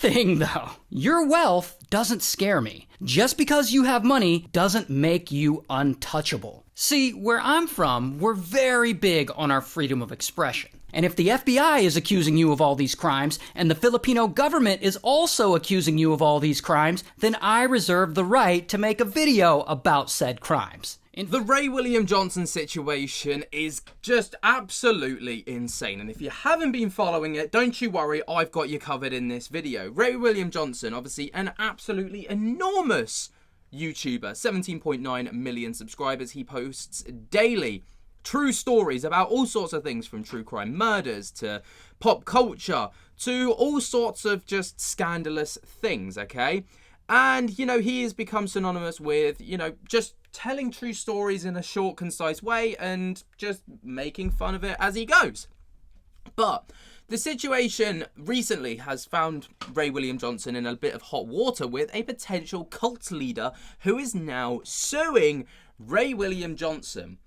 thing, though. Your wealth doesn't scare me. Just because you have money doesn't make you untouchable. See, where I'm from, we're very big on our freedom of expression. And if the FBI is accusing you of all these crimes, and the Filipino government is also accusing you of all these crimes, then I reserve the right to make a video about said crimes. The Ray William Johnson situation is just absolutely insane, and if you haven't been following it, don't you worry, I've got you covered in this video. Ray William Johnson, obviously an absolutely enormous YouTuber, 17.9 million subscribers. He posts daily true stories about all sorts of things, from true crime murders to pop culture to all sorts of just scandalous things, okay? And, you know, he has become synonymous with, you know, just telling true stories in a short, concise way and just making fun of it as he goes. But the situation recently has found Ray William Johnson in a bit of hot water with a potential cult leader who is now suing Ray William Johnson.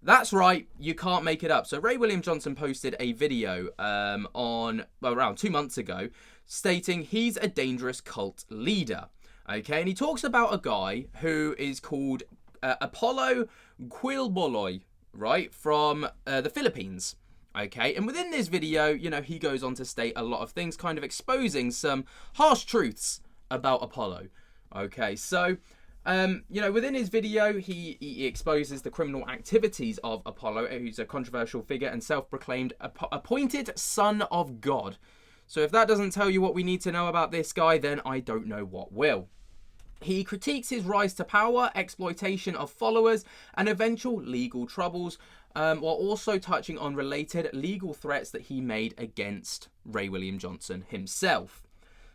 That's right, you can't make it up. So Ray William Johnson posted a video around 2 months ago stating he's a dangerous cult leader. Okay, and he talks about a guy who is called Apollo Quiboloy, right, from the Philippines. Okay, and within this video, you know, he goes on to state a lot of things, kind of exposing some harsh truths about Apollo. Okay, so, you know, within his video, he exposes the criminal activities of Apollo, who's a controversial figure and self-proclaimed appointed son of God. So if that doesn't tell you what we need to know about this guy, then I don't know what will. He critiques his rise to power, exploitation of followers, and eventual legal troubles, while also touching on related legal threats that he made against Ray William Johnson himself.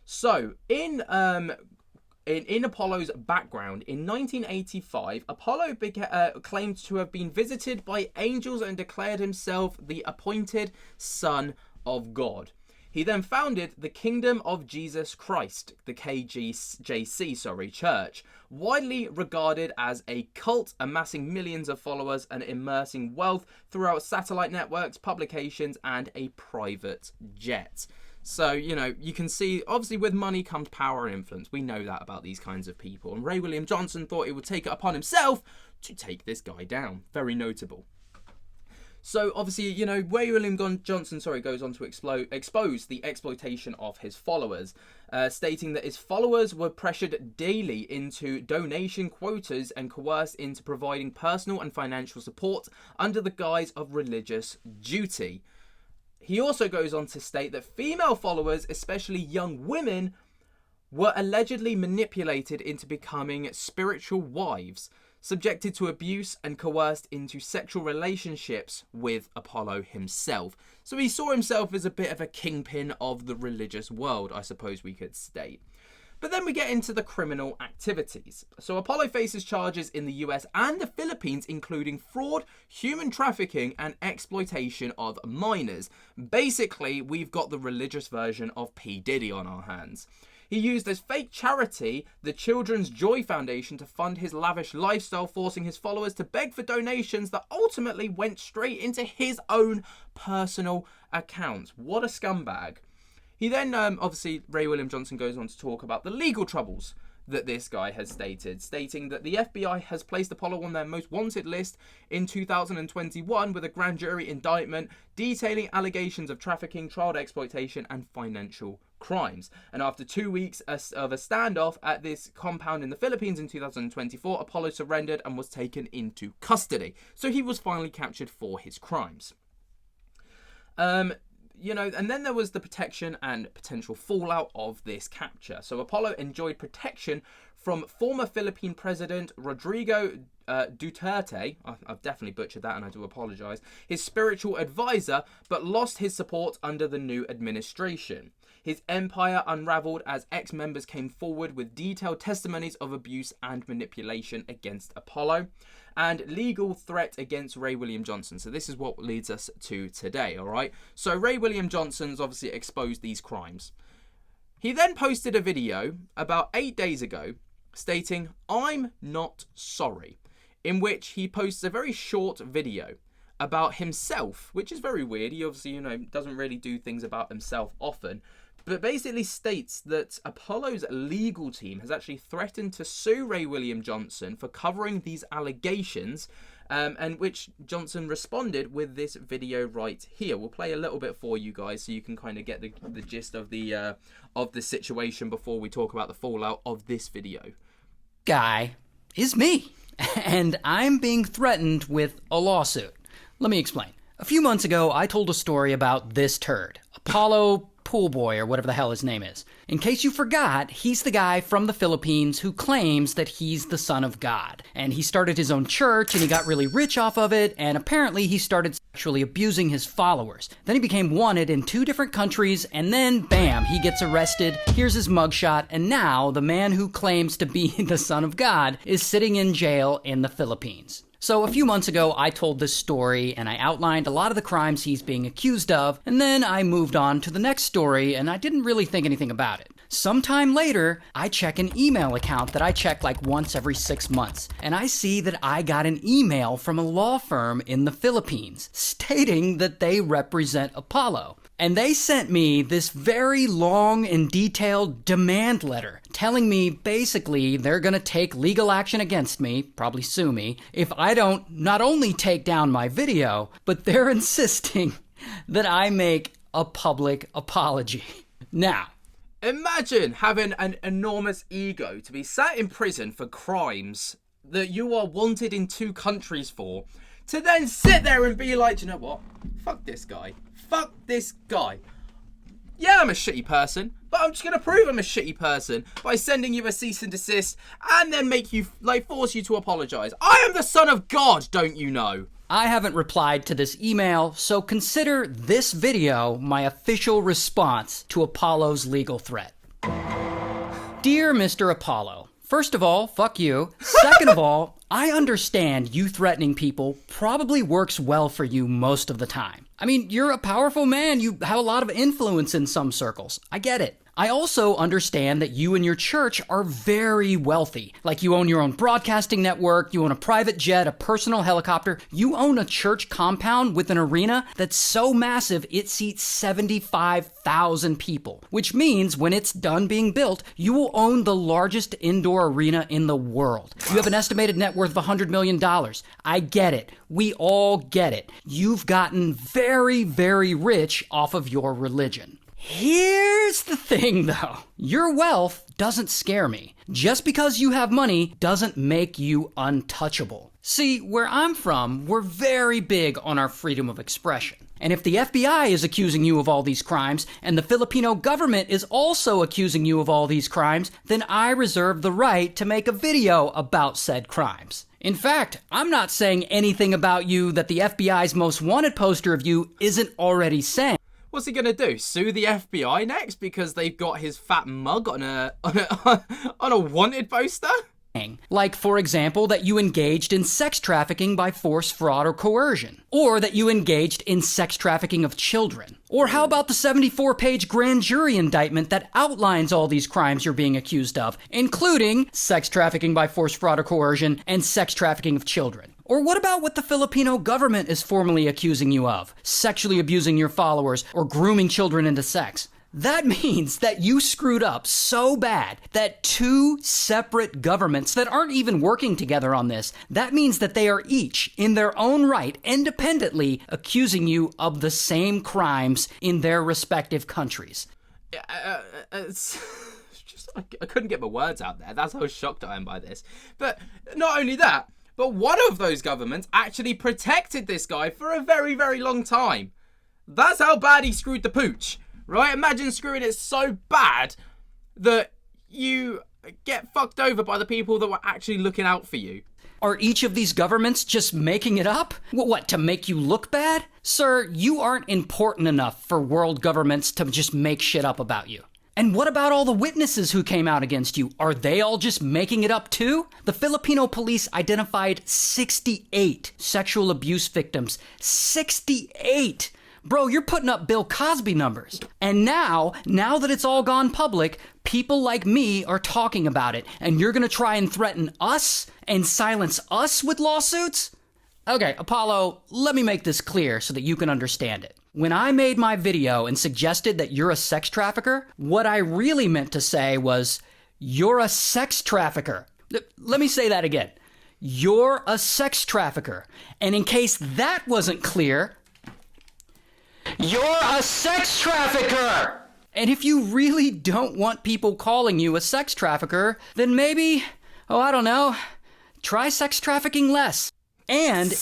So, in Apollo's background, in 1985, Apollo claimed to have been visited by angels and declared himself the appointed son of God. He then founded the Kingdom of Jesus Christ, the KJC church, widely regarded as a cult, amassing millions of followers and immersing wealth throughout satellite networks, publications, and a private jet. So, you know, you can see, obviously, with money comes power and influence. We know that about these kinds of people. And Ray William Johnson thought he would take it upon himself to take this guy down. Very notable. So, obviously, you know, Ray William Johnson, goes on to expose the exploitation of his followers, stating that his followers were pressured daily into donation quotas and coerced into providing personal and financial support under the guise of religious duty. He also goes on to state that female followers, especially young women, were allegedly manipulated into becoming spiritual wives, subjected to abuse and coerced into sexual relationships with Apollo himself. So he saw himself as a bit of a kingpin of the religious world, I suppose we could state. But then we get into the criminal activities. So Apollo faces charges in the US and the Philippines, including fraud, human trafficking, and exploitation of minors. Basically, we've got the religious version of P. Diddy on our hands. He used his fake charity, the Children's Joy Foundation, to fund his lavish lifestyle, forcing his followers to beg for donations that ultimately went straight into his own personal account. What a scumbag. He then, obviously, Ray William Johnson goes on to talk about the legal troubles that this guy has stating that the FBI has placed Apollo on their most wanted list in 2021 with a grand jury indictment detailing allegations of trafficking, child exploitation, and financial crimes. And after 2 weeks of a standoff at this compound in the Philippines in 2024, Apollo surrendered and was taken into custody. So he was finally captured for his crimes. You know, and then there was the protection and potential fallout of this capture. So Apollo enjoyed protection from former Philippine President Rodrigo Duterte, I've definitely butchered that and I do apologize, his spiritual advisor, but lost his support under the new administration. His empire unraveled as ex-members came forward with detailed testimonies of abuse and manipulation against Apollo, and legal threat against Ray William Johnson. So this is what leads us to today, all right? So Ray William Johnson's obviously exposed these crimes. He then posted a video about 8 days ago stating, "I'm not sorry," in which he posts a very short video about himself, which is very weird. He obviously, you know, doesn't really do things about himself often. but basically states that Apollo's legal team has actually threatened to sue Ray William Johnson for covering these allegations, and which Johnson responded with this video right here. We'll play a little bit for you guys so you can kind of get the gist of the situation before we talk about the fallout of this video. Guy is me, and I'm being threatened with a lawsuit. Let me explain. A few months ago, I told a story about this turd, Apollo Pool Boy, or whatever the hell his name is. In case you forgot, he's the guy from the Philippines who claims that he's the son of God. And he started his own church, and he got really rich off of it, and apparently he started sexually abusing his followers. Then he became wanted in 2 different countries, and then, bam, he gets arrested. Here's his mugshot, and now the man who claims to be the son of God is sitting in jail in the Philippines. So a few months ago, I told this story, and I outlined a lot of the crimes he's being accused of, and then I moved on to the next story, and I didn't really think anything about it. Sometime later, I check an email account that I check like once every 6 months, and I see that I got an email from a law firm in the Philippines stating that they represent Apollo. And they sent me this very long and detailed demand letter telling me basically they're going to take legal action against me, probably sue me, if I don't not only take down my video, but they're insisting that I make a public apology. Now, imagine having an enormous ego to be sat in prison for crimes that you are wanted in 2 countries for, to then sit there and be like, do you know what? Fuck this guy. Fuck this guy. Yeah, I'm a shitty person, but I'm just going to prove I'm a shitty person by sending you a cease and desist and then make you, force you to apologize. I am the son of God, don't you know? I haven't replied to this email, so consider this video my official response to Apollo's legal threat. Dear Mr. Apollo, first of all, fuck you. Second of all, I understand you threatening people probably works well for you most of the time. I mean, you're a powerful man. You have a lot of influence in some circles. I get it. I also understand that you and your church are very wealthy. Like, you own your own broadcasting network, you own a private jet, a personal helicopter. You own a church compound with an arena that's so massive it seats 75,000 people. Which means when it's done being built, you will own the largest indoor arena in the world. You have an estimated net worth of $100 million. I get it. We all get it. You've gotten very, very rich off of your religion. Here's the thing, though. Your wealth doesn't scare me. Just because you have money doesn't make you untouchable. See, where I'm from, we're very big on our freedom of expression. And if the FBI is accusing you of all these crimes, and the Filipino government is also accusing you of all these crimes, then I reserve the right to make a video about said crimes. In fact, I'm not saying anything about you that the FBI's most wanted poster of you isn't already saying. What's he gonna do? Sue the FBI next because they've got his fat mug on a wanted poster? Like, for example, that you engaged in sex trafficking by force, fraud, or coercion. Or that you engaged in sex trafficking of children. Or how about the 74-page grand jury indictment that outlines all these crimes you're being accused of, including sex trafficking by force, fraud, or coercion, and sex trafficking of children? Or what about what the Filipino government is formally accusing you of? Sexually abusing your followers or grooming children into sex. That means that you screwed up so bad that 2 separate governments that aren't even working together on this, that means that they are each, in their own right, independently accusing you of the same crimes in their respective countries. It's just, I couldn't get my words out there. That's how shocked I am by this. But not only that, but one of those governments actually protected this guy for a very, very long time. That's how bad he screwed the pooch. Right? Imagine screwing it so bad that you get fucked over by the people that were actually looking out for you. Are each of these governments just making it up? What, to make you look bad? Sir, you aren't important enough for world governments to just make shit up about you. And what about all the witnesses who came out against you? Are they all just making it up too? The Filipino police identified 68 sexual abuse victims. 68! Bro, you're putting up Bill Cosby numbers. And now that it's all gone public, people like me are talking about it, and you're gonna try and threaten us and silence us with lawsuits? Okay, Apollo, let me make this clear so that you can understand it. When I made my video and suggested that you're a sex trafficker, what I really meant to say was, you're a sex trafficker. Let me say that again. You're a sex trafficker. And in case that wasn't clear, you're a sex trafficker! And if you really don't want people calling you a sex trafficker, then maybe, I don't know, try sex trafficking less. And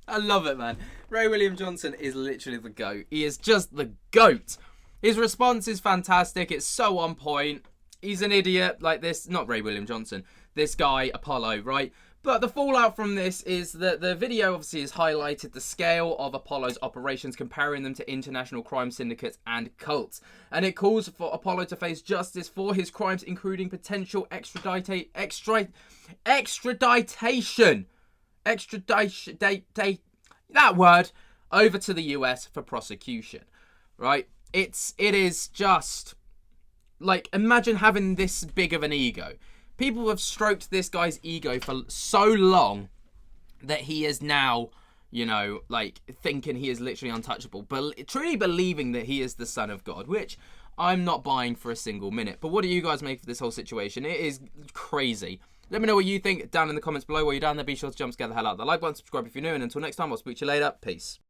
I love it, man. Ray William Johnson is literally the GOAT. He is just the GOAT. His response is fantastic. It's so on point. He's an idiot like this. Not Ray William Johnson. This guy, Apollo, right? But the fallout from this is that the video obviously has highlighted the scale of Apollo's operations, comparing them to international crime syndicates and cults. And it calls for Apollo to face justice for his crimes, including potential extradition, that word, over to the US for prosecution, right? It is just, like, imagine having this big of an ego. People have stroked this guy's ego for so long that he is now, you know, like, thinking he is literally untouchable, but truly believing that he is the son of God, which I'm not buying for a single minute. But what do you guys make of this whole situation? It is crazy. Let me know what you think down in the comments below. While you're down there, be sure to jump scare the hell out of the like button, subscribe if you're new, and until next time, I'll speak to you later. Peace.